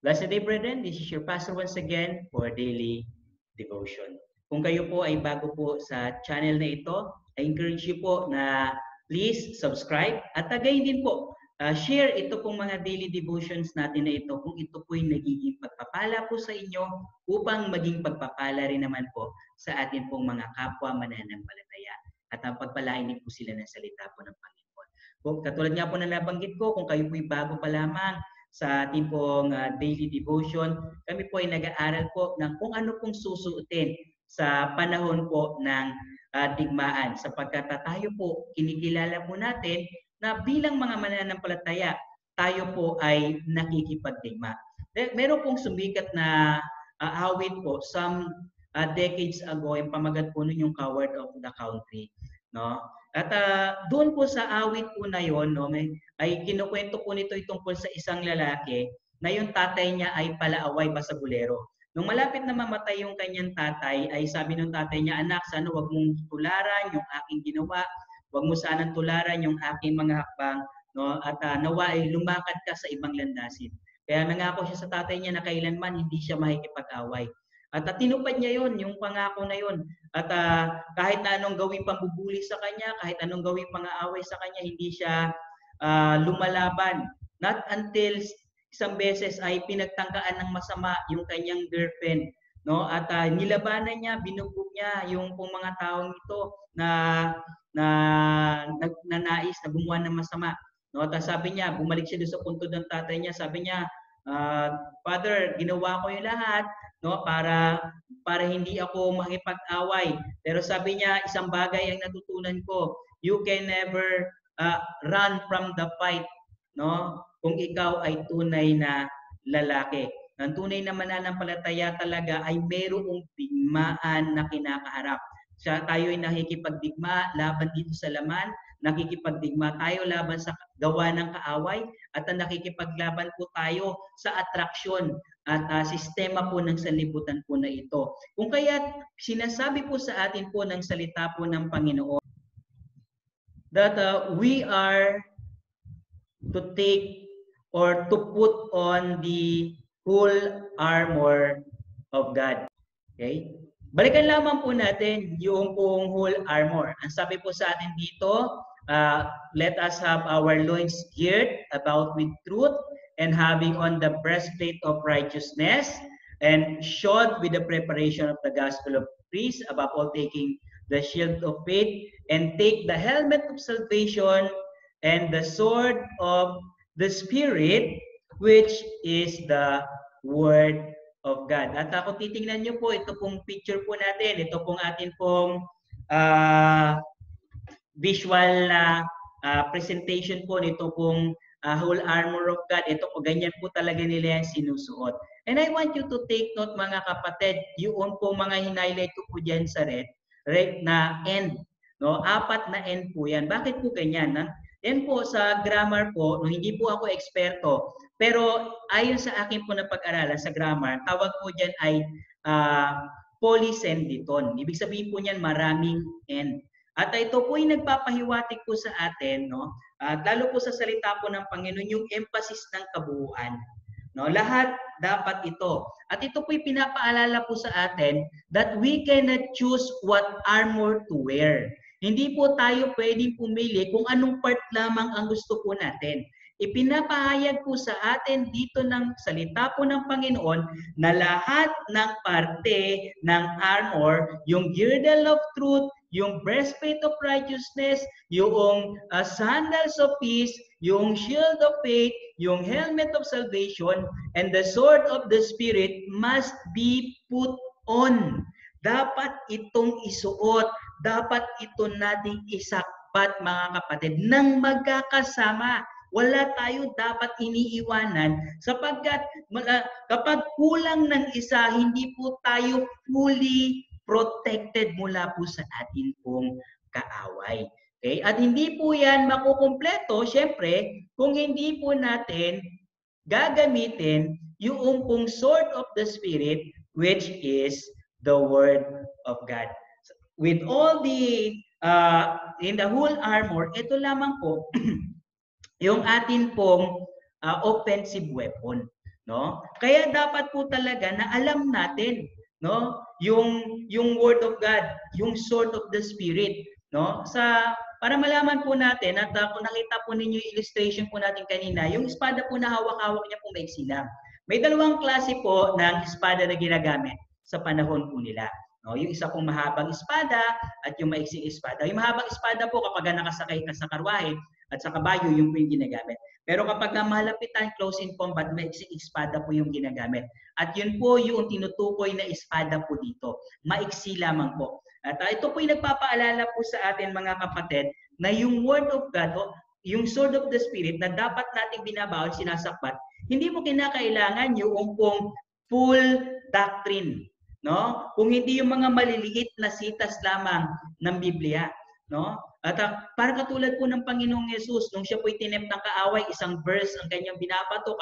Blessed day, brethren. This is your pastor once again for daily devotion. Kung kayo po ay bago po sa channel na ito, I encourage you po na please subscribe at again din po, share ito pong mga daily devotions natin na ito kung ito po ay nagiging pagpapala po sa inyo upang maging pagpapala rin naman po sa atin pong mga kapwa mananampalataya at pagpalain din po sila ng salita po ng Panginoon. Katulad nga po na nabanggit ko, kung kayo po ay bago pa lamang sa ating pong daily devotion, kami po ay nag-aaral po ng kung ano pong susuotin sa panahon po ng digmaan, sapagkat tayo po kinikilala po natin na bilang mga mananampalataya, tayo po ay nakikipagdigma. Meron pong sumikat na awit po some decades ago, yung pamagat po nun yung Coward of the Country, no? At doon po sa awit po na yon, no, ay kinukwento po nito tungkol sa isang lalaki na yung tatay niya ay palaaway basagulero. Nung malapit na mamatay yung kanyang tatay, ay sabi ng tatay niya, anak, sana wag mong tularan yung aking ginawa, wag mo sanang tularan yung aking mga hakbang, no? At nawa ay lumakad ka sa ibang landasin. Kaya nangako siya sa tatay niya na kailanman hindi siya makikipag-away. At tinupad niya yon, yung pangako na yon. At kahit na anong gawing pambubuli sa kanya, kahit anong gawing pang-aaway sa kanya, hindi siya lumalaban. Not until isang beses ay pinagtangkaan ng masama yung kanyang girlfriend, no? At nilabanan niya, binugbog niya yung pong mga taong ito na nais na gumawa ng masama, no? At sabi niya, bumalik siya doon sa punto ng tatay niya, sabi niya, Father, ginawa ko yung lahat, no, para hindi ako makipag-away. Pero sabi niya, isang bagay ang natutunan ko, you can never run from the fight, no? Kung ikaw ay tunay na lalaki. Ang tunay na mananampalataya talaga ay mayroong digmaan na kinakaharap. Tayo ay nakikipagdigma laban dito sa laman, nakikipagdigma tayo laban sa gawa ng kaaway, at nakikipaglaban po tayo sa atraksyon at sistema po ng sanlibutan po na ito. Kung kaya sinasabi po sa atin po ng salita po ng Panginoon that we are to take or to put on the whole armor of God. Okay? Balikan lamang po natin yung pong whole armor. Ang sabi po sa atin dito, let us have our loins girt about with truth, and having on the breastplate of righteousness, and shod with the preparation of the gospel of peace, above all taking the shield of faith, and take the helmet of salvation and the sword of the Spirit, which is the Word of God. At kung titingnan nyo po, ito pong picture po natin, ito pong atin pong visual na presentation po nito pong whole armor of God. Ito po, ganyan po talaga nila yan sinusuot. And I want you to take note, mga kapatid, yung po mga hinighlight ko po dyan sa red na end. No? 4 na end po yan. Bakit po ganyan? Yan po sa grammar po, no, hindi po ako eksperto, pero ayon sa akin po na pag-aralan sa grammar, tawag po dyan ay polysenditon. Ibig sabihin po niyan maraming end. At ito po ay nagpapahiwatig po sa atin, no? Lalo po sa salita po ng Panginoon, yung emphasis ng kabuuan. No? Lahat dapat ito. At ito po ay pinapaalala po sa atin that we cannot choose what armor to wear. Hindi po tayo pwedeng pumili kung anong part lamang ang gusto po natin. Ipinapahayag po sa atin dito ng salita po ng Panginoon na lahat ng parte ng armor, yung girdle of truth, yung breastplate of righteousness, yung sandals of peace, yung shield of faith, yung helmet of salvation, and the sword of the Spirit must be put on. Dapat itong isuot, dapat ito nating isakbat, mga kapatid, nang magkakasama. Wala tayo dapat iniiwanan sapagkat kapag kulang ng isa, hindi po tayo fully protected mula po sa atin pong kaaway. Okay? At hindi po yan makukumpleto, syempre, kung hindi po natin gagamitin yung pong sword of the Spirit, which is the Word of God. With all the, in the whole armor, ito lamang po, yung atin pong offensive weapon. no? Kaya dapat po talaga na alam natin, no, yung word of God, yung sword of the spirit, no? Para malaman po natin at kung nakita po ninyo yung illustration po natin kanina, yung espada po na hawak-hawak niya po maiksi lang. May dalawang klase po ng espada na ginagamit sa panahon po nila. No, yung isa pong mahabang espada at yung maiksing espada. Yung mahabang espada po kapag nakasakay ka sa karwahe at sa kabayo, yung po yung ginagamit. Pero kapag malapitan, close in combat, maiksing espada po yung ginagamit. At yun po yung tinutukoy na espada po dito. Maiksi lamang po. At ito po yung nagpapaalala po sa atin mga kapatid na yung word of God, yung sword of the spirit na dapat nating binabawal, sinasakbat, hindi mo kinakailangan yung pong full doctrine. No? Kung hindi yung mga maliliit na sitas lamang ng Biblia, no? At para katulad po ng Panginoong Yesus, nung siya po'y tinempt ng kaaway, isang verse ang kanyang binabato,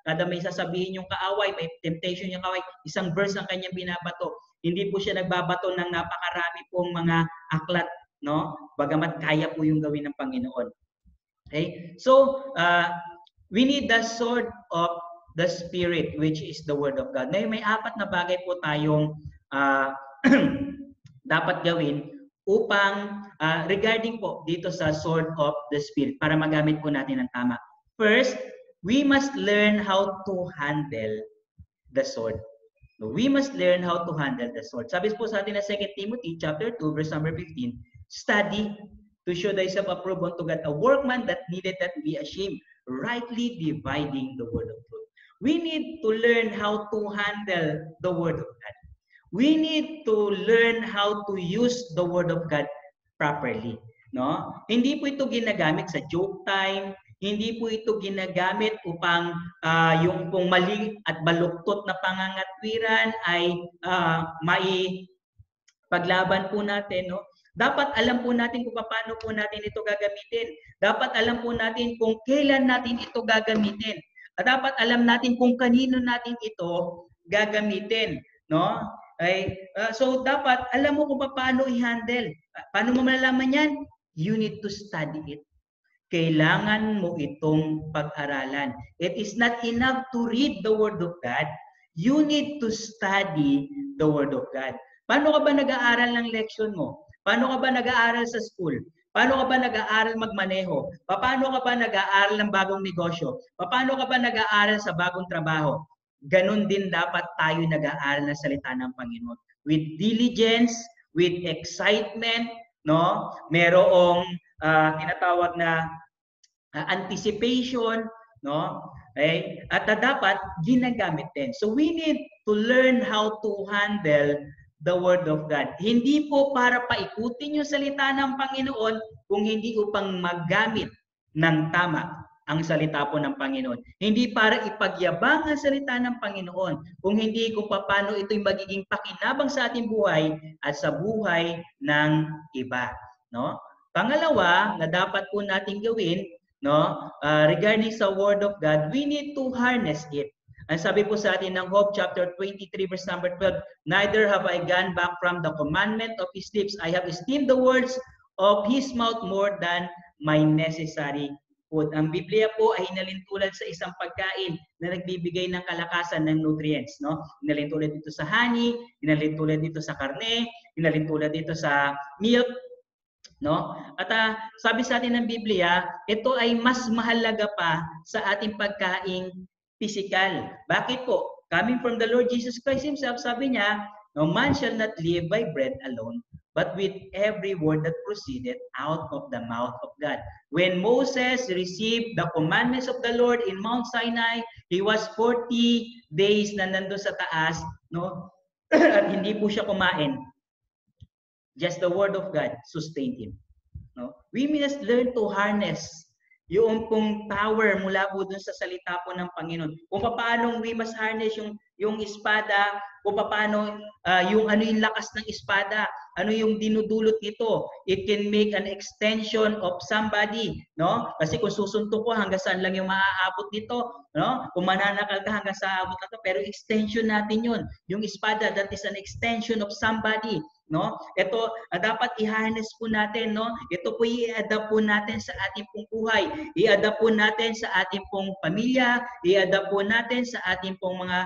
kada may sasabihin yung kaaway, may temptation yung kaaway, isang verse ang kanyang binabato. Hindi po siya nagbabato ng napakarami pong mga aklat, no? Bagamat kaya po yung gawin ng Panginoon. Okay? So, we need the sword of the Spirit, which is the Word of God. May apat na bagay po tayong dapat gawin upang regarding po dito sa sword of the Spirit para magamit po natin ng tama. First, we must learn how to handle the sword. We must learn how to handle the sword. Sabi po sa atin na 2 Timothy chapter 2 verse number 15, study to show thyself approved unto God, a workman that needed not be ashamed, rightly dividing the word of truth. We need to learn how to handle the word of God. We need to learn how to use the word of God properly. No? Hindi po ito ginagamit sa joke time, hindi po ito ginagamit upang yung pong mali at baluktot na pangangatwiran ay maipaglaban po natin. No? Dapat alam po natin kung paano po natin ito gagamitin. Dapat alam po natin kung kailan natin ito gagamitin. At dapat alam natin kung kanino natin ito gagamitin. No? Okay? So dapat alam mo kung paano i-handle. Paano mo malalaman yan? You need to study it. Kailangan mo itong pag-aralan. It is not enough to read the Word of God. You need to study the Word of God. Paano ka ba nag-aaral ng leksyon mo? Paano ka ba nag-aaral sa school? Paano ka ba nag-aaral magmaneho? Paano ka ba nag-aaral ng bagong negosyo? Paano ka ba nag-aaral sa bagong trabaho? Ganon din dapat tayo nag-aaral ng salita ng Panginoon. With diligence, with excitement, no? Merong tinatawag na anticipation, no? Okay? At dapat ginagamit din. So we need to learn how to handle the Word of God. Hindi po para paikutin yung salita ng Panginoon, kung hindi upang magamit ng tama ang salita po ng Panginoon. Hindi para ipagyabang ang salita ng Panginoon, kung hindi kung paano ito'y magiging pakinabang sa ating buhay at sa buhay ng iba. No? Pangalawa, na dapat po natin gawin, no, regarding sa Word of God, we need to harness it. Ang sabi po sa atin ng Job chapter 23 verse number 12, neither have I gone back from the commandment of his lips. I have esteemed the words of his mouth more than my necessary food. Ang Biblia po ay hinalintulad sa isang pagkain na nagbibigay ng kalakasan ng nutrients. No? Hinalintulad dito sa honey, hinalintulad dito sa karne, hinalintulad dito sa milk. No? At sabi sa atin ng Biblia, ito ay mas mahalaga pa sa ating pagkaing physical. Bakit po? Coming from the Lord Jesus Christ Himself, sabi niya, no man shall not live by bread alone, but with every word that proceeded out of the mouth of God. When Moses received the commandments of the Lord in Mount Sinai, he was 40 days na nandun sa taas, no? At hindi po siya kumain. Just the word of God sustained him. No? We must learn to harness yung pong power mula po dun sa salita po ng Panginoon. Kung paano we must harness yung yung espada, kung paano yung ano yung lakas ng espada, ano yung dinudulot nito. It can make an extension of somebody, no? Kasi kung susuntok ko, hanggang saan lang yung maaabot nito, no? Kung mananakal ka, hanggang sa abot na to, pero extension natin yun. Yung espada, that is an extension of somebody, no? Ito dapat i-harness po natin, no? Ito po i-adapt po natin sa ating pong buhay. I-adapt po natin sa ating pong pamilya, i-adapt po natin sa ating pong mga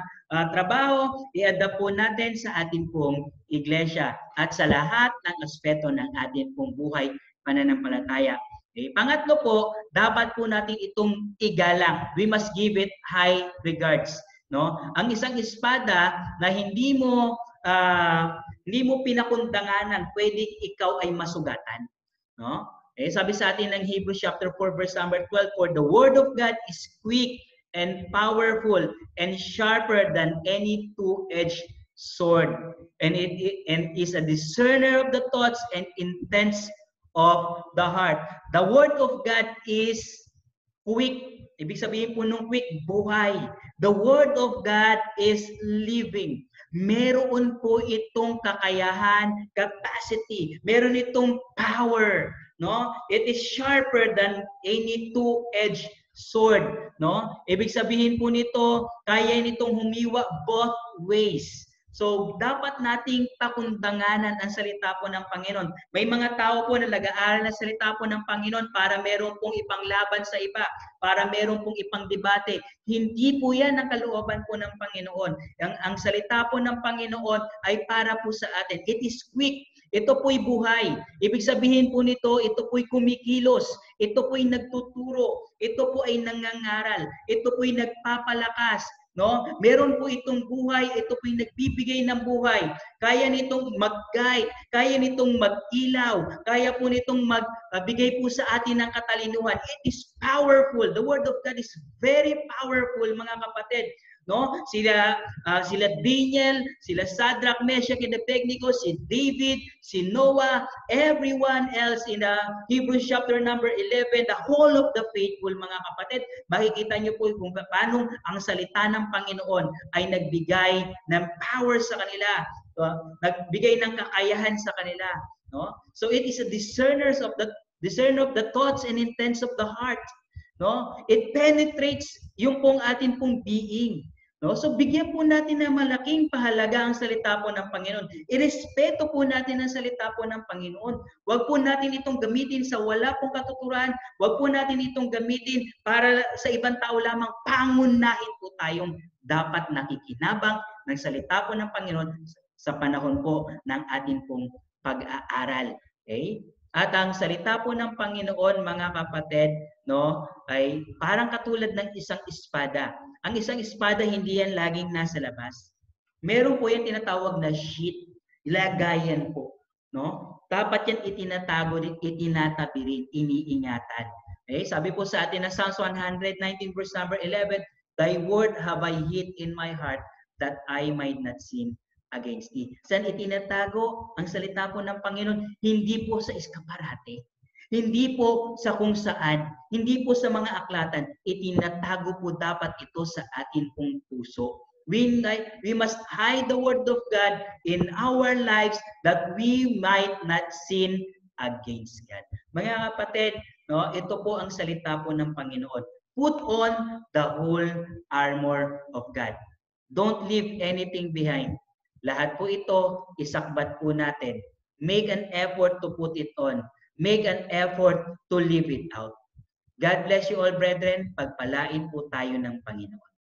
trabaho, i-adapt po natin sa ating pong iglesia at sa lahat ng aspeto ng ating pong buhay pananampalataya. Okay. Pangatlo po, dapat po natin itong igalang. We must give it high regards. No? Ang isang espada na hindi mo pinakundanganan, pwedeng ikaw ay masugatan. No? Sabi sa atin ng Hebrews chapter 4 verse number 12, for the word of God is quick and powerful and sharper than any two-edged sword, and it is a discerner of the thoughts and intents of the heart. The word of God is quick. Ibig sabihin po nung quick, buhay. The word of God is living. Meron po itong kakayahan, capacity. Meron itong power, no? It is sharper than any two-edged sword, no? Ibig sabihin po nito, kaya nitong humiwa both ways. So, dapat nating pakundanganan ang salita po ng Panginoon. May mga tao po na nag-aaral ng salita po ng Panginoon para meron pong ipanglaban sa iba, para meron pong ipangdebate. Hindi po yan ang kalooban po ng Panginoon. Ang salita po ng Panginoon ay para po sa atin. It is quick. Ito po'y buhay. Ibig sabihin po nito, ito po'y kumikilos. Ito po'y nagtuturo. Ito po ay nangangaral. Ito po'y nagpapalakas. No? Meron po itong buhay, ito po'y nagbibigay ng buhay. Kaya nitong mag-guide, kaya nitong mag-ilaw, kaya po nitong magbigay po sa atin ng katalinuhan. It is powerful. The word of God is very powerful, mga kapatid. No? Sila Daniel, sila Shadrach, Meshach, and Abednego, si David, si Noah, everyone else in the Hebrews chapter number 11, the whole of the faithful, mga kapatid, makikita niyo po kung paano ang salita ng Panginoon ay nagbigay ng power sa kanila, nagbigay ng kakayahan sa kanila. No? So it is a discerner of the thoughts and intents of the heart. No? It penetrates yung pong atin pong being. No? So bigyan po natin ng malaking pahalaga ang salita po ng Panginoon. Irespeto po natin ang salita po ng Panginoon. Huwag po natin itong gamitin sa wala pong katuturan. Huwag po natin itong gamitin para sa ibang tao lamang. Pangunahin po tayong dapat nakikinabang ng salita po ng Panginoon sa panahon po ng ating pong pag-aaral. Okay? At ang salita po ng Panginoon, mga kapatid, no, ay parang katulad ng isang espada. Ang isang espada, hindi yan laging nasa labas. Meron po yan tinatawag na sheath. Ilagayan po. No? Dapat yan itinatago rin, itinatabi rin, iniingatan. Okay? Sabi po sa atin na Psalms 119 verse number 11, Thy word have I hid in my heart that I might not sin against thee. Saan itinatago ang salita po ng Panginoon? Hindi po sa eskaparate. Hindi po sa kung saan. Hindi po sa mga aklatan. Itinatago po dapat ito sa atin pong puso. We must hide the word of God in our lives that we might not sin against God. Mga kapatid, no, ito po ang salita po ng Panginoon. Put on the whole armor of God. Don't leave anything behind. Lahat po ito, isakbat po natin. Make an effort to put it on. Make an effort to live it out. God bless you all, brethren. Pagpalain po tayo ng Panginoon.